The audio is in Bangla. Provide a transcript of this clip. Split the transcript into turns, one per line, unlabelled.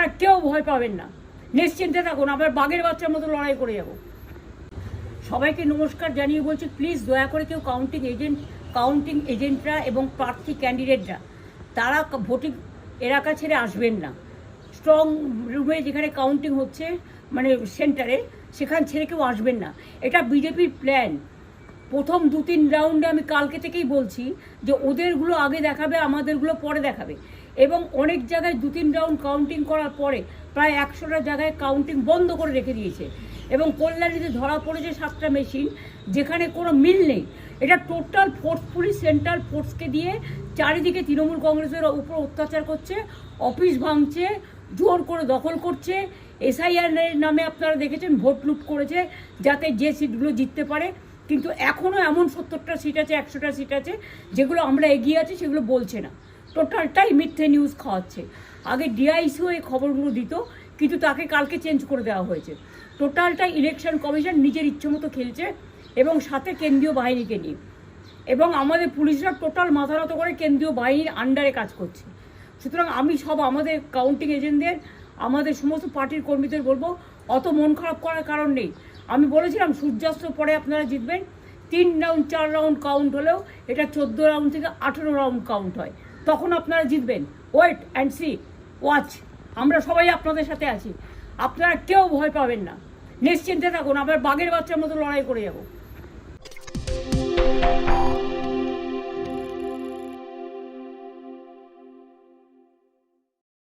আপনারা কেউ ভয় পাবেন না, নিশ্চিন্তে থাকুন, আমরা বাঘের বাচ্চার মতো লড়াই করে যাব। সবাইকে নমস্কার জানিয়ে বলছি, প্লিজ দয়া করে কেউ কাউন্টিং এজেন্টরা এবং প্রার্থী ক্যান্ডিডেটরা তারা ভোটিং এলাকা ছেড়ে আসবেন না। স্ট্রং রুমে যেখানে কাউন্টিং হচ্ছে, মানে সেন্টারে, সেখান ছেড়ে কেউ আসবেন না। এটা বিজেপির প্ল্যান। প্রথম 2-3 রাউন্ডে আমি কালকে থেকেই বলছি যে ওদেরগুলো আগে দেখাবে, আমাদেরগুলো পরে দেখাবে। এবং অনেক জায়গায় 2-3 রাউন্ড কাউন্টিং করার পরে প্রায় 100টা জায়গায় কাউন্টিং বন্ধ করে রেখে দিয়েছে। এবং কল্যাণীতে ধরা পড়েছে 7টা মেশিন, যেখানে কোনো মিল নেই। এটা টোটাল ফোর্সফুলি সেন্ট্রাল ফোর্সকে দিয়ে চারিদিকে তৃণমূল কংগ্রেসের উপর অত্যাচার করছে, অফিস ভাঙছে, জোর করে দখল করছে। এসআইআর নামে আপনারা দেখেছেন ভোট লুট করেছে যাতে যে সিটগুলো জিততে পারে। কিন্তু এখনও এমন 70টা সিট আছে, 100টা সিট আছে যেগুলো আমরা এগিয়ে আছি, সেগুলো বলছে না। টোটালটাই মিথ্যে নিউজ খাওয়াচ্ছে। আগে ডিআইসিও এই খবরগুলো দিত, কিন্তু তাকে কালকে চেঞ্জ করে দেওয়া হয়েছে। টোটালটাই ইলেকশন কমিশন নিজের ইচ্ছে মতো খেলছে, এবং সাথে কেন্দ্রীয় বাহিনীকে নিয়ে। এবং আমাদের পুলিশরা টোটাল মাথা নত করে কেন্দ্রীয় বাহিনীর আন্ডারে কাজ করছে। সুতরাং আমি আমাদের কাউন্টিং এজেন্টদের, আমাদের সমস্ত পার্টির কর্মীদের বলবো, অত মন খারাপ করার কারণ নেই। আমি বলেছিলাম সূর্যাস্ত পরে আপনারা জিতবেন। 3 রাউন্ড 4 রাউন্ড কাউন্ট হলেও এটা 14 রাউন্ড থেকে 18 রাউন্ড কাউন্ট হয়, তখন আপনারা জিতবেন। Wait and see, watch. আমরা সবাই আপনাদের সাথে আছি, আপনারা কেউ ভয় পাবেন না, নিশ্চিন্তে থাকুন, আমরা বাঘের বাচ্চার মতো লড়াই করে যাব।